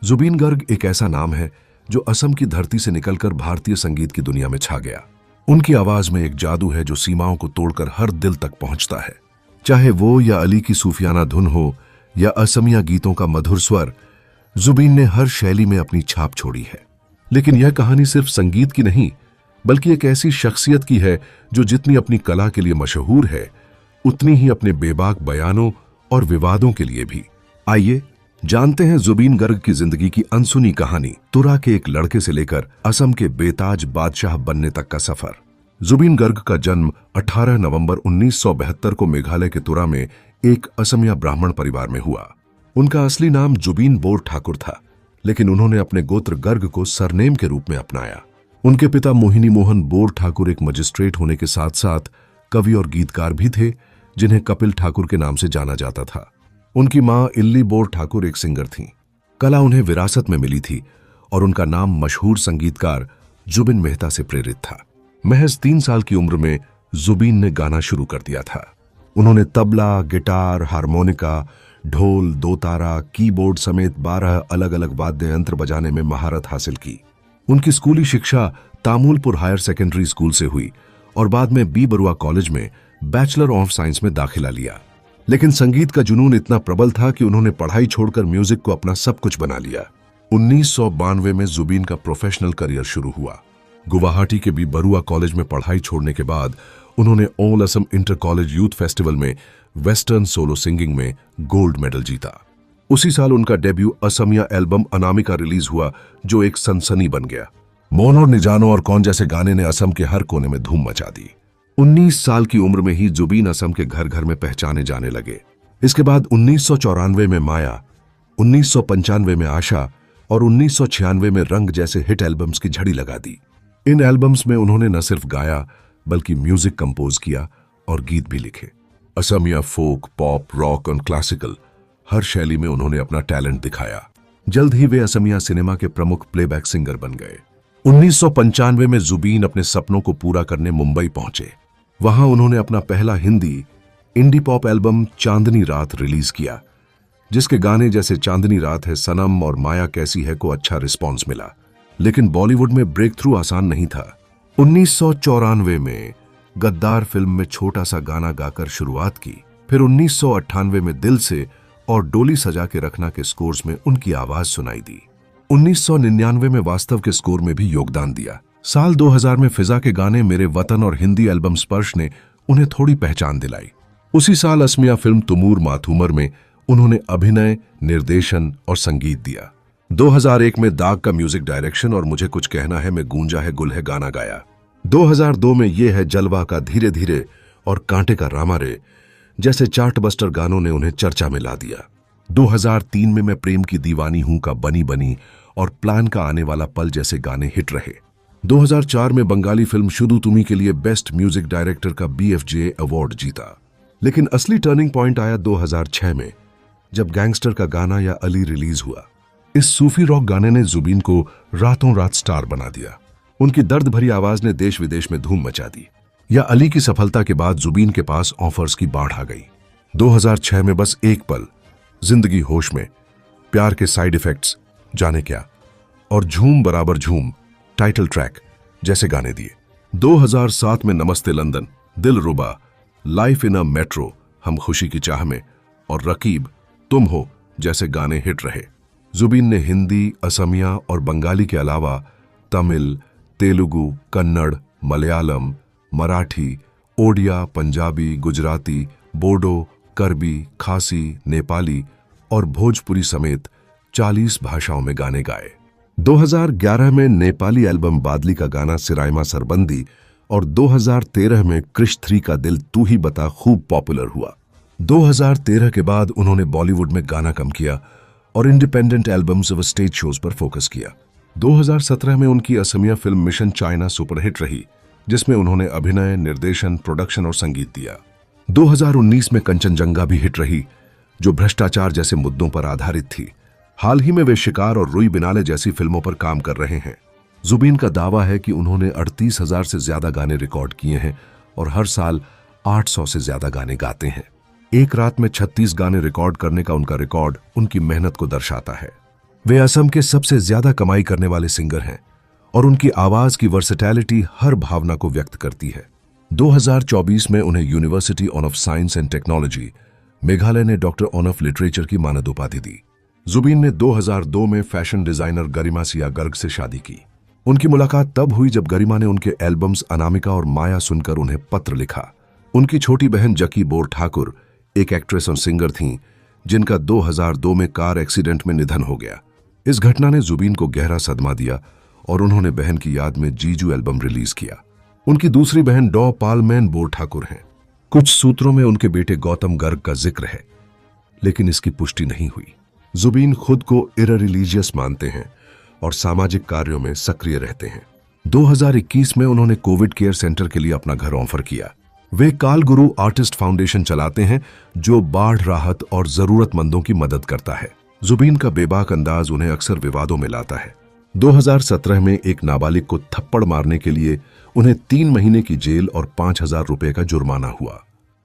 जुबीन गर्ग एक ऐसा नाम है जो असम की धरती से निकलकर भारतीय संगीत की दुनिया में छा गया। उनकी आवाज में एक जादू है जो सीमाओं को तोड़कर हर दिल तक पहुंचता है। चाहे वो या अली की सूफियाना धुन हो या असमिया गीतों का मधुर स्वर, जुबीन ने हर शैली में अपनी छाप छोड़ी है। लेकिन यह कहानी सिर्फ संगीत की नहीं, बल्कि एक ऐसी शख्सियत की है जो जितनी अपनी कला के लिए मशहूर है, उतनी ही अपने बेबाक बयानों और विवादों के लिए भी। आइए जानते हैं जुबीन गर्ग की जिंदगी की अनसुनी कहानी, तुरा के एक लड़के से लेकर असम के बेताज बादशाह बनने तक का सफर। जुबीन गर्ग का जन्म 18 नवंबर 1972 को मेघालय के तुरा में एक असमिया ब्राह्मण परिवार में हुआ। उनका असली नाम जुबीन बोर ठाकुर था, लेकिन उन्होंने अपने गोत्र गर्ग को सरनेम के रूप में अपनाया। उनके पिता मोहिनी मोहन बोर ठाकुर एक मजिस्ट्रेट होने के साथ साथ कवि और गीतकार भी थे, जिन्हें कपिल ठाकुर के नाम से जाना जाता था। उनकी मां इल्ली बोर ठाकुर एक सिंगर थीं। कला उन्हें विरासत में मिली थी और उनका नाम मशहूर संगीतकार जुबिन मेहता से प्रेरित था। महज 3 साल की उम्र में जुबीन ने गाना शुरू कर दिया था। उन्होंने तबला, गिटार, हारमोनिका, ढोल, दोतारा, कीबोर्ड समेत 12 अलग अलग वाद्य यंत्र बजाने में महारत हासिल की। उनकी स्कूली शिक्षा तामुलपुर हायर सेकेंडरी स्कूल से हुई और बाद में बी बरुआ कॉलेज में बैचलर ऑफ साइंस में दाखिला लिया। लेकिन संगीत का जुनून इतना प्रबल था कि उन्होंने पढ़ाई छोड़कर म्यूजिक को अपना सब कुछ बना लिया। 1992 में जुबीन का प्रोफेशनल करियर शुरू हुआ। गुवाहाटी के बी बरुआ कॉलेज में पढ़ाई छोड़ने के बाद उन्होंने all Assam inter college youth festival में वेस्टर्न सोलो सिंगिंग में गोल्ड मेडल जीता। उसी साल उनका debut Asamiya album Anamika release हुआ, जो एक सनसनी बन गया। मौन और निजानो और कौन जैसे गाने ने असम के हर कोने में धूम मचा दी। 19 साल की उम्र में ही जुबीन असम के घर घर में पहचाने जाने लगे। इसके बाद 1994 में माया, 1995 में आशा और 1996 में रंग जैसे हिट एल्बम्स की झड़ी लगा दी। इन एल्बम्स में उन्होंने न सिर्फ गाया बल्कि म्यूजिक कंपोज किया और गीत भी लिखे। असमिया फोक, पॉप, रॉक और क्लासिकल हर शैली में उन्होंने अपना टैलेंट दिखाया। जल्द ही वे असमिया सिनेमा के प्रमुख प्लेबैक सिंगर बन गए। 1995 में जुबीन अपने सपनों को पूरा करने मुंबई पहुंचे। वहां उन्होंने अपना पहला हिंदी इंडी पॉप एल्बम चांदनी रात रिलीज किया, जिसके गाने जैसे चांदनी रात है, सनम और माया कैसी है को अच्छा रिस्पॉन्स मिला। लेकिन बॉलीवुड में ब्रेक थ्रू आसान नहीं था। 1994 में गद्दार फिल्म में छोटा सा गाना गाकर शुरुआत की। फिर 1998 में दिल से और डोली सजा के रखना के स्कोर्स में उनकी आवाज सुनाई दी। 1999 में वास्तव के स्कोर में भी योगदान दिया। साल 2000 में फिजा के गाने मेरे वतन और हिंदी एल्बम स्पर्श ने उन्हें थोड़ी पहचान दिलाई। उसी साल असमिया फिल्म तुमूर माथुमर में उन्होंने अभिनय, निर्देशन और संगीत दिया। 2001 में दाग का म्यूजिक डायरेक्शन और मुझे कुछ कहना है में गूंजा है गुल है गाना गाया। 2002 में ये है जलवा का धीरे धीरे और कांटे का रामा रे जैसे चार्टबस्टर गानों ने उन्हें चर्चा में ला दिया। 2003 में मैं प्रेम की दीवानी हूं का बनी बनी और प्लान का आने वाला पल जैसे गाने हिट रहे। 2004 में बंगाली फिल्म शुदू तुमी के लिए बेस्ट म्यूजिक डायरेक्टर का BFJ अवार्ड जीता। लेकिन असली टर्निंग पॉइंट आया 2006 में, जब गैंगस्टर का गाना या अली रिलीज हुआ। इस सूफी रॉक गाने ने जुबीन को रातों रात स्टार बना दिया। उनकी दर्द भरी आवाज ने देश विदेश में धूम मचा दी। या अली की सफलता के बाद जुबीन के पास ऑफर्स की बाढ़ आ गई। 2006 में बस एक पल, जिंदगी होश में, प्यार के साइड इफेक्ट्स, जाने क्या और झूम बराबर झूम टाइटल ट्रैक जैसे गाने दिए। 2007 में नमस्ते लंदन, दिल रुबा, लाइफ इन अ मेट्रो, हम खुशी की चाह में और रकीब, तुम हो जैसे गाने हिट रहे। जुबीन ने हिंदी, असमिया और बंगाली के अलावा तमिल, तेलुगु, कन्नड़, मलयालम, मराठी, ओडिया, पंजाबी, गुजराती, बोडो, करबी, खासी, नेपाली और भोजपुरी समेत 40 भाषाओं में गाने गाए। 2011 में नेपाली एल्बम बादली का गाना सिराइमा सरबंदी और 2013 में क्रिश 3 का दिल तू ही बता खूब पॉपुलर हुआ। 2013 के बाद उन्होंने बॉलीवुड में गाना कम किया और इंडिपेंडेंट एल्बम्स व स्टेज शोज पर फोकस किया। 2017 में उनकी Asamiya film Mission China superhit रही, जिसमें उन्होंने अभिनय, निर्देशन, प्रोडक्शन और संगीत दिया। 2019 में कंचनजंगा भी हिट रही, जो भ्रष्टाचार जैसे मुद्दों पर आधारित थी। हाल ही में वे शिकार और रुई बिनाले जैसी फिल्मों पर काम कर रहे हैं। जुबीन का दावा है कि उन्होंने 38,000 से ज्यादा गाने रिकॉर्ड किए हैं और हर साल 800 से ज्यादा गाने गाते हैं। एक रात में 36 गाने रिकॉर्ड करने का उनका रिकॉर्ड उनकी मेहनत को दर्शाता है। वे असम के सबसे ज्यादा कमाई करने वाले सिंगर हैं और उनकी आवाज की वर्सेटैलिटी हर भावना को व्यक्त करती है। 2024 में उन्हें university of science and technology Meghalaya ने डॉक्टर ऑफ लिटरेचर की मानद उपाधि दी। जुबीन ने 2002 में फैशन डिजाइनर गरिमा सिया गर्ग से शादी की। उनकी मुलाकात तब हुई जब गरिमा ने उनके एल्बम्स अनामिका और माया सुनकर उन्हें पत्र लिखा। उनकी छोटी बहन जकी बोर ठाकुर एक एक्ट्रेस और सिंगर थीं जिनका 2002 में कार एक्सीडेंट में निधन हो गया। इस घटना ने जुबीन को गहरा सदमा दिया और उन्होंने बहन की याद में जीजू एल्बम रिलीज किया। उनकी दूसरी बहन डॉ पालमैन बोर ठाकुर हैं। कुछ सूत्रों में उनके बेटे गौतम गर्ग का जिक्र है, लेकिन इसकी पुष्टि नहीं हुई। जुबीन खुद को इररिलीजियस मानते हैं और सामाजिक कार्यों में सक्रिय रहते हैं। 2021 में उन्होंने कोविड केयर सेंटर के लिए अपना घर ऑफर किया। वे काल गुरु आर्टिस्ट फाउंडेशन चलाते हैं जो बाढ़ राहत और जरूरतमंदों की मदद करता है। जुबीन का बेबाक अंदाज उन्हें अक्सर विवादों में लाता है। 2017 में एक नाबालिग को थप्पड़ मारने के लिए उन्हें 3 महीने की जेल और 5,000 रुपए का जुर्माना हुआ।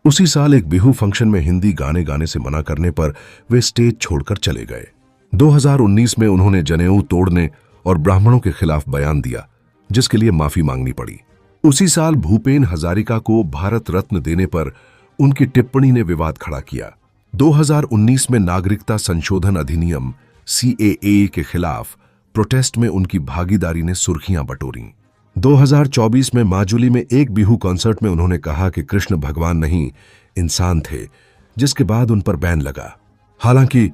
उसी साल एक बिहू फंक्शन में हिंदी गाने गाने से मना करने पर वे स्टेज छोड़कर चले गए। 2019 में उन्होंने जनेऊ तोड़ने और ब्राह्मणों के खिलाफ बयान दिया, जिसके लिए माफी मांगनी पड़ी। उसी साल भूपेन हजारिका को भारत रत्न देने पर उनकी टिप्पणी ने विवाद खड़ा किया। 2019 में नागरिकता संशोधन अधिनियम CAA के खिलाफ प्रोटेस्ट में उनकी भागीदारी ने सुर्खियां बटोरी। 2024 में माजुली में एक बिहू कॉन्सर्ट में उन्होंने कहा कि कृष्ण भगवान नहीं इंसान थे, जिसके बाद उन पर बैन लगा। हालांकि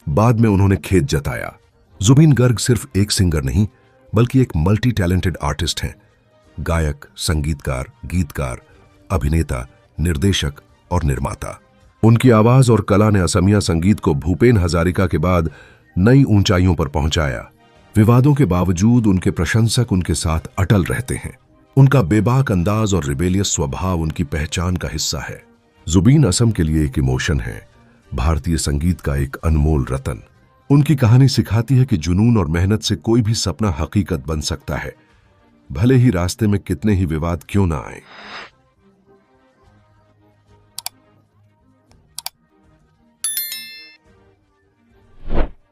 बाद में उन्होंने खेद जताया। जुबीन गर्ग सिर्फ एक सिंगर नहीं बल्कि एक मल्टी टैलेंटेड आर्टिस्ट हैं। गायक, संगीतकार, गीतकार, अभिनेता, निर्देशक और निर्माता। उनकी आवाज और कला ने असमिया संगीत को भूपेन हजारिका के बाद नई ऊंचाइयों पर पहुंचाया। विवादों के बावजूद उनके प्रशंसक उनके साथ अटल रहते हैं। उनका बेबाक अंदाज और रिबेलियस स्वभाव उनकी पहचान का हिस्सा है। जुबीन असम के लिए एक इमोशन है, भारतीय संगीत का एक अनमोल रतन। उनकी कहानी सिखाती है कि जुनून और मेहनत से कोई भी सपना हकीकत बन सकता है, भले ही रास्ते में कितने ही विवाद क्यों ना आए।